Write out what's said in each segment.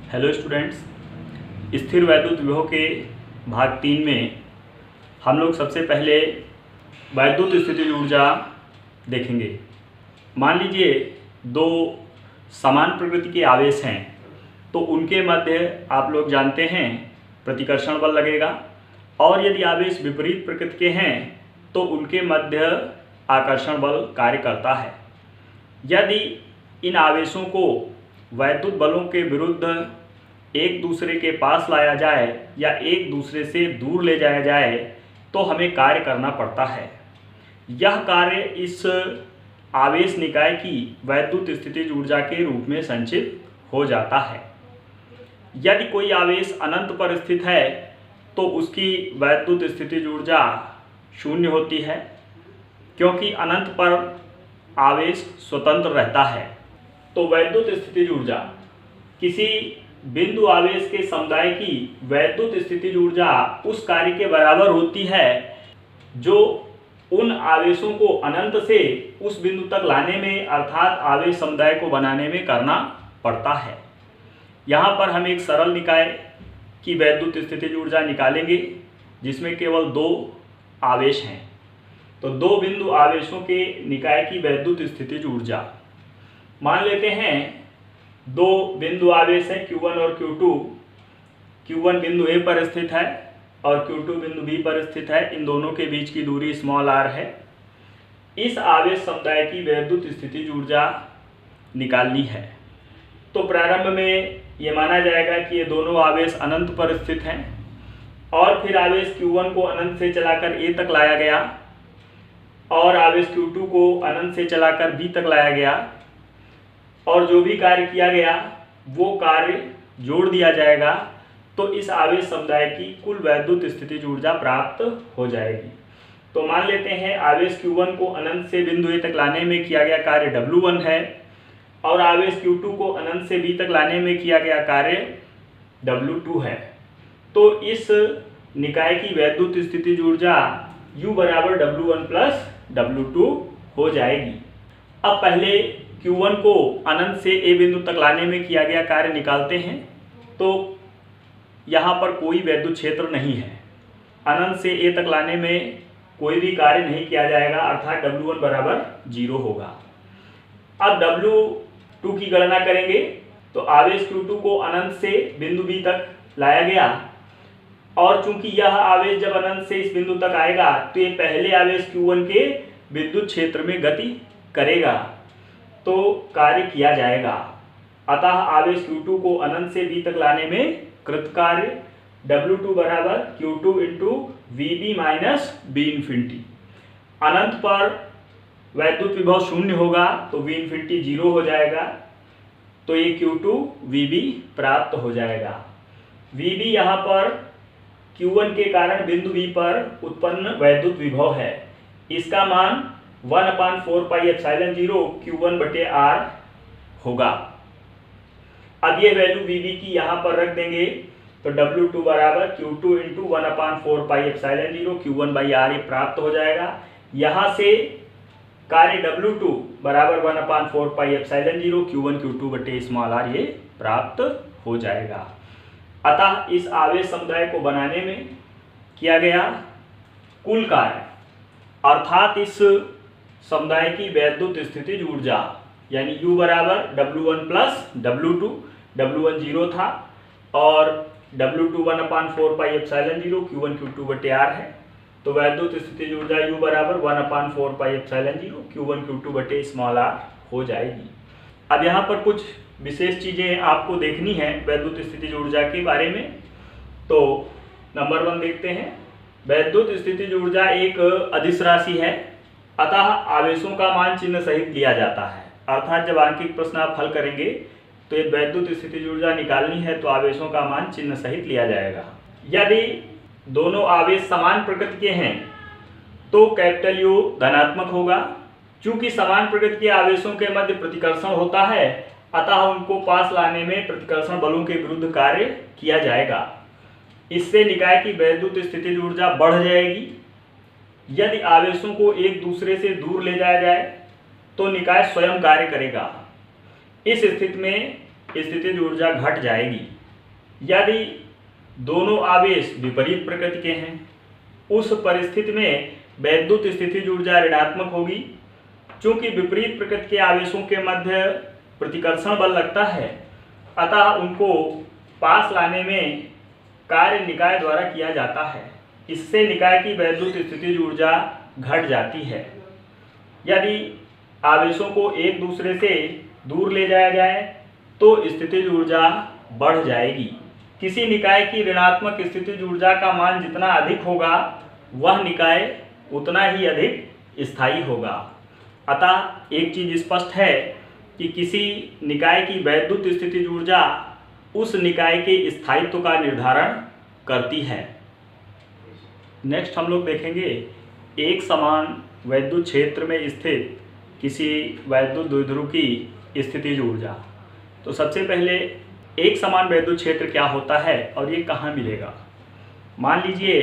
Hello students, स्थिर वैद्युत विभव के भाग 3 में हम लोग सबसे पहले वैद्युत स्थितिज ऊर्जा देखेंगे। मान लीजिए दो समान प्रकृति के आवेश हैं तो उनके मध्य आप लोग जानते हैं प्रतिकर्षण बल लगेगा, और यदि आवेश विपरीत प्रकृति के हैं तो उनके मध्य आकर्षण बल कार्य करता है। यदि इन आवेशों को वैद्युत बलों के विरुद्ध एक दूसरे के पास लाया जाए या एक दूसरे से दूर ले जाया जाए तो हमें कार्य करना पड़ता है। यह कार्य इस आवेश निकाय की वैद्युत स्थितिज ऊर्जा के रूप में संचित हो जाता है। यदि कोई आवेश अनंत पर स्थित है तो उसकी वैद्युत स्थितिज ऊर्जा शून्य होती है, क्योंकि अनंत पर आवेश स्वतंत्र रहता है। तो वैद्युत स्थितिज ऊर्जा किसी बिंदु आवेश के समुदाय की वैद्युत स्थितिज ऊर्जा उस कार्य के बराबर होती है जो उन आवेशों को अनंत से उस बिंदु तक लाने में अर्थात आवेश समुदाय को बनाने में करना पड़ता है। यहाँ पर हम एक सरल निकाय की वैद्युत स्थितिज ऊर्जा निकालेंगे जिसमें केवल दो आवेश हैं। तो दो बिंदु आवेशों के निकाय की वैद्युत स्थितिज ऊर्जा मान लेते हैं। दो बिंदु आवेश हैं Q1 और Q2। Q1 बिंदु A पर स्थित है और Q2 बिंदु B पर स्थित है। इन दोनों के बीच की दूरी r है। इस आवेश समुदाय की वैद्युत स्थितिज ऊर्जा निकालनी है। तो प्रारंभ में ये माना जाएगा कि ये दोनों आवेश अनंत पर स्थित हैं और फिर आवेश Q1 को अनंत से चलाकर A तक लाया गया और आवेश Q2 को अनंत से चलाकर B तक लाया गया, और जो भी कार्य किया गया वो कार्य जोड़ दिया जाएगा तो इस आवेश समुदाय की कुल वैद्युत स्थितिज ऊर्जा प्राप्त हो जाएगी। तो मान लेते हैं आवेश Q1 को अनंत से बिंदु A तक लाने में किया गया कार्य W1 है और आवेश Q2 को अनंत से B तक लाने में किया गया कार्य W2 है। तो इस निकाय की वैद्युत स्थितिज ऊर्जा U बराबर W1 प्लस W2 हो जाएगी। अब पहले Q1 को अनंत से A बिंदु तक लाने में किया गया कार्य निकालते हैं। तो यहाँ पर कोई वैद्युत क्षेत्र नहीं है, अनंत से A तक लाने में कोई भी कार्य नहीं किया जाएगा अर्थात W1 बराबर 0 होगा। अब W2 की गणना करेंगे तो आवेश Q2 को अनंत से बिंदु B तक लाया गया और चूंकि यह आवेश जब अनंत से इस बिंदु तक आएगा तो ये पहले आवेश Q1 के विद्युत क्षेत्र में गति करेगा तो कार्य किया जाएगा। अतः आवेश Q2 को अनंत से B तक लाने में कृत कार्य W2 बराबर Q2 into VB minus B infinity. अनंत पर वैद्युत विभव शून्य होगा तो V इंफिनिटी 0 हो जाएगा, तो ये Q2 VB प्राप्त हो जाएगा। VB यहाँ पर Q1 के कारण बिंदु B पर उत्पन्न वैद्युत विभव है, इसका मान 1/4 पाई एप्सिलॉन 0 Q1 बटे R होगा। अब ये वैल्यू VB की यहाँ पर रख देंगे तो W2 बराबर Q2 into 1/4 pi epsilon 0 Q1 by R ये प्राप्त हो जाएगा। यहाँ से कार्य W2 बराबर 1/4 पाई एप्सिलॉन 0 Q1 Q2 बटे r ये प्राप्त हो जाएगा। अतः इस आवेश समुदाय को बनाने में किया गया कुल कार्य अर्थात इस समुदाय की वैद्युत स्थितिज ऊर्जा यानी U बराबर W1 प्लस W2, W1 0 था और W2 1/4 pi epsilon 0 Q1 Q2 बटे R है। तो वैद्युत स्थितिज ऊर्जा U बराबर 1/4 पाई एप्सिलॉन 0 Q1 Q2 बटे r हो जाएगी। अब यहाँ पर कुछ विशेष चीज़ें आपको देखनी है वैद्युत स्थितिज ऊर्जा के बारे में। तो नंबर 1 देखते हैं। वैद्युत स्थितिज ऊर्जा एक अदिश राशि है, अतः आवेशों का मान चिन्ह सहित लिया जाता है। अर्थात जब आंकिक प्रश्न आप हल करेंगे तो एक वैद्युत स्थितिज ऊर्जा निकालनी है तो आवेशों का मान चिन्ह सहित लिया जाएगा। यदि दोनों आवेश समान प्रकृति के हैं तो कैपिटल U धनात्मक होगा। चूंकि समान प्रकृति के आवेशों के मध्य प्रतिकर्षण होता है अतः उनको पास लाने में प्रतिकर्षण बलों के विरुद्ध कार्य किया जाएगा। इससे निकाय की वैद्युत स्थितिज ऊर्जा बढ़ जाएगी। यदि आवेशों को एक दूसरे से दूर ले जाया जाए तो निकाय स्वयं कार्य करेगा। इस स्थिति में स्थितिज ऊर्जा घट जाएगी। यदि दोनों आवेश विपरीत प्रकृति के हैं, उस परिस्थिति में वैद्युत स्थितिज ऊर्जा ऋणात्मक होगी। चूंकि विपरीत प्रकृति के आवेशों के मध्य प्रतिकर्षण बल लगता है, अतः उनको पास लाने में कार्य निकाय द्वारा किया जाता है। इससे निकाय की वैद्युत स्थितिज ऊर्जा घट जाती है। यदि आवेशों को एक दूसरे से दूर ले जाया जाए तो स्थितिज ऊर्जा बढ़ जाएगी। किसी निकाय की ऋणात्मक स्थितिज ऊर्जा का मान जितना अधिक होगा, वह निकाय उतना ही अधिक स्थायी होगा। अतः एक चीज स्पष्ट है कि किसी निकाय की वैद्युत स्थितिज ऊर्जा उस निकाय के स्थायित्व का निर्धारण करती है। नेक्स्ट हम लोग देखेंगे एक समान वैद्युत क्षेत्र में स्थित किसी वैद्युत द्विध्रुव की स्थितिज ऊर्जा। तो सबसे पहले एक समान वैद्युत क्षेत्र क्या होता है और ये कहाँ मिलेगा। मान लीजिए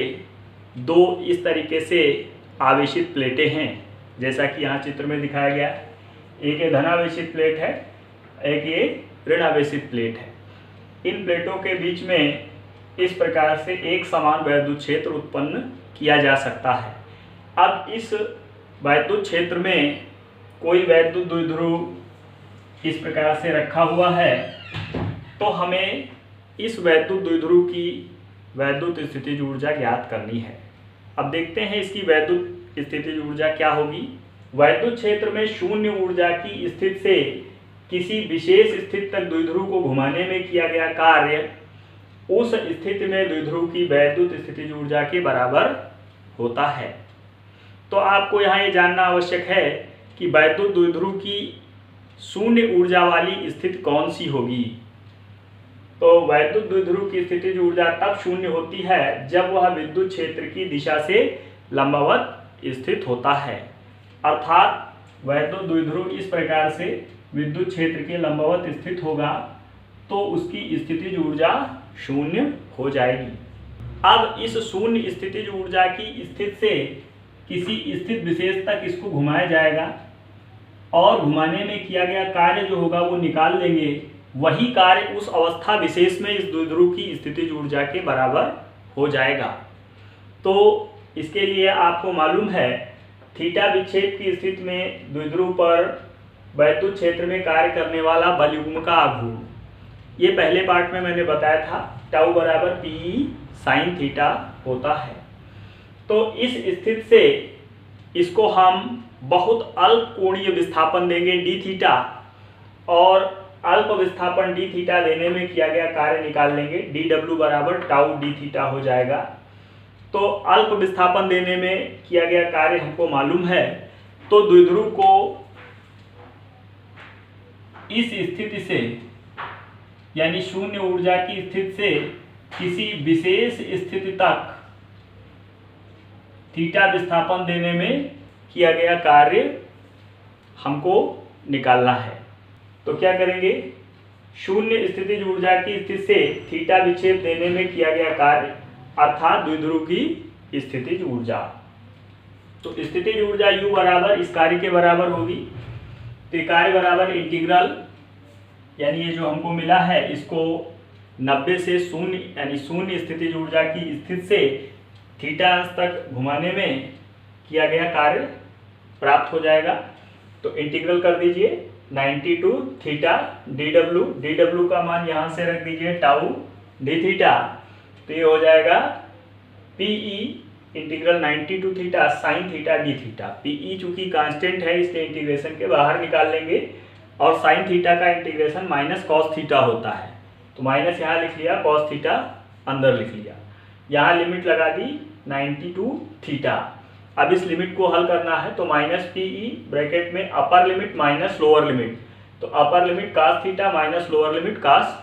दो इस तरीके से आवेशित प्लेटें हैं, जैसा कि यहाँ चित्र में दिखाया गया। एक ये धनावेशित प्लेट है, एक ये ऋणावेशित प्लेट है। इन प्लेटों के बीच में इस प्रकार से एक समान वैद्युत क्षेत्र उत्पन्न किया जा सकता है। अब इस वैद्युत क्षेत्र में कोई वैद्युत द्विध्रुव इस प्रकार से रखा हुआ है, तो हमें इस वैद्युत द्विध्रुव की वैद्युत स्थितिज ऊर्जा ज्ञात करनी है। अब देखते हैं इसकी वैद्युत स्थितिज ऊर्जा क्या होगी। वैद्युत क्षेत्र में शून्य ऊर्जा की स्थिति से किसी विशेष स्थिति तक द्विध्रुव को घुमाने में किया गया कार्य उस स्थिति में द्विध्रुव की वैद्युत स्थितिज ऊर्जा के बराबर होता है। तो आपको यहाँ ये जानना आवश्यक है कि वैद्युत द्विध्रुव की शून्य ऊर्जा वाली स्थिति कौन सी होगी। तो वैद्युत द्विध्रुव की स्थितिज ऊर्जा तब शून्य होती है जब वह विद्युत क्षेत्र की दिशा से लंबवत स्थित होता है। अर्थात वैद्युत द्विध्रुव इस प्रकार से विद्युत क्षेत्र के लंबवत स्थित होगा तो उसकी स्थितिज ऊर्जा शून्य हो जाएगी। अब इस शून्य स्थितिज ऊर्जा की स्थिति से किसी स्थित विशेष तक इसको घुमाया जाएगा और घुमाने में किया गया कार्य जो होगा वो निकाल लेंगे। वही कार्य उस अवस्था विशेष में इस द्विध्रुव की स्थितिज ऊर्जा के बराबर हो जाएगा। तो इसके लिए आपको मालूम है थीटा विक्षेप की स्थिति में द्विध्रुव पर वैद्युत क्षेत्र में कार्य करने वाला बलयुग्म का आघूर्ण, ये पहले पार्ट में मैंने बताया था, टाउ बराबर पी साइन थीटा होता है। तो इस स्थिति से इसको हम बहुत अल्प कोणीय विस्थापन देंगे डी थीटा, और अल्प विस्थापन डी थीटा देने में किया गया कार्य निकाल लेंगे। डी डब्ल्यू बराबर टाउ डी थीटा हो जाएगा। तो अल्प विस्थापन देने में किया गया कार्य हमको मालूम है। तो द्विध्रुव को इस स्थिति से यानी शून्य ऊर्जा की स्थिति से किसी विशेष स्थिति तक थीटा विस्थापन देने में किया गया कार्य हमको निकालना है। तो क्या करेंगे, शून्य स्थितिज ऊर्जा की स्थिति से थीटा विक्षेप देने में किया गया कार्य अर्थात द्विध्रुव की स्थितिज ऊर्जा। तो स्थितिज ऊर्जा U बराबर इस कार्य के बराबर होगी। तो कार्य बराबर इंटीग्रल यानी ये जो हमको मिला है इसको 90 से शून्य यानी शून्य स्थितिज ऊर्जा की स्थिति से थीटा अंश तक घुमाने में किया गया कार्य प्राप्त हो जाएगा। तो इंटीग्रल कर दीजिए 90 टू थीटा डी डब्ल्यू का मान यहाँ से रख दीजिए टाउ डी थीटा। तो ये हो जाएगा PE integral 90 to theta sine theta d theta. PE चूंकि कांस्टेंट है इसलिए इंटीग्रेशन के बाहर निकाल लेंगे, और साइन थीटा का इंटीग्रेशन माइनस कॉस थीटा होता है। तो माइनस यहाँ लिख लिया, कॉस थीटा अंदर लिख लिया। यहाँ लिमिट लगा दी 90 टू थीटा। अब इस लिमिट को हल करना है तो माइनस पीई ब्रैकेट में upper limit minus lower limit, तो upper limit cos theta minus lower limit cos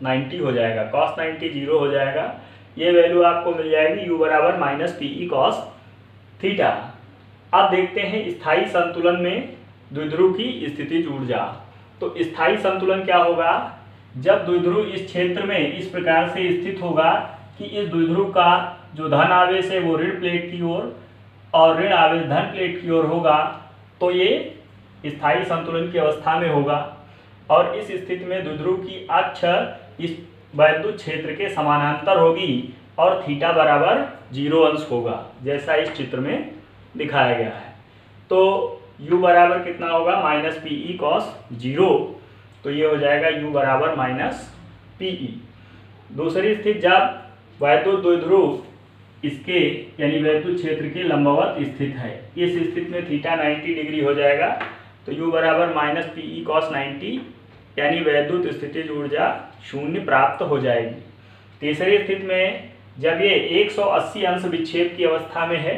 90 हो जाएगा। cos 90 जीरो हो जाएगा। ये वैल्यू आपको मिल जाएगी u बराबर माइनस पीई कॉस थीटा। अब देखते हैं स्थायी संतुलन में द्विध्रुव की स्थितिज ऊर्जा। तो स्थायी संतुलन क्या होगा, जब द्विध्रुव इस क्षेत्र में इस प्रकार से स्थित होगा कि इस द्विध्रुव का जो धन आवेश है वो ऋण प्लेट की ओर और ऋण आवेश धन प्लेट की ओर होगा, तो ये स्थायी संतुलन की अवस्था में होगा। और इस स्थिति में द्विध्रुव की अक्ष इस वैद्युत क्षेत्र के समानांतर होगी और थीटा बराबर 0 अंश होगा, जैसा इस चित्र में दिखाया गया है। तो u बराबर कितना होगा, माइनस पी ई कॉस 0, तो ये हो जाएगा u बराबर माइनस पी ई। दूसरी स्थिति, जब वैद्युत द्विध्रुव इसके यानी वैद्युत क्षेत्र के लंबवत स्थित है, इस स्थिति में थीटा 90 डिग्री हो जाएगा, तो u बराबर माइनस पी ई कॉस 90, यानी वैद्युत स्थितिज ऊर्जा 0 प्राप्त हो जाएगी। तीसरी स्थिति में जब ये 180 अंश विक्षेप की अवस्था में है,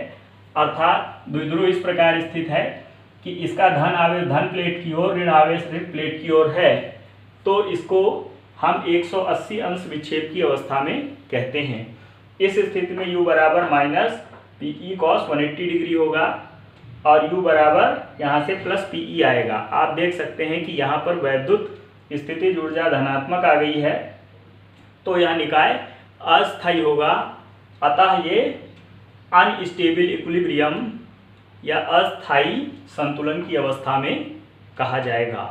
अर्थात द्विध्रुव इस प्रकार स्थित है कि इसका धन आवेश धन प्लेट की ओर, ऋण आवेश ऋण प्लेट की ओर है, तो इसको हम 180 अंश विक्षेप की अवस्था में कहते हैं। इस स्थिति में u बराबर minus P E cos 180 degree होगा और u बराबर यहाँ से प्लस पी ई आएगा। आप देख सकते हैं कि यहाँ पर वैद्युत स्थितिज ऊर्जा धनात्मक आ गई है, तो यह निकाय अस्थायी होगा, अतः ये अनस्टेबल इक्विलिब्रियम या अस्थायी संतुलन की अवस्था में कहा जाएगा।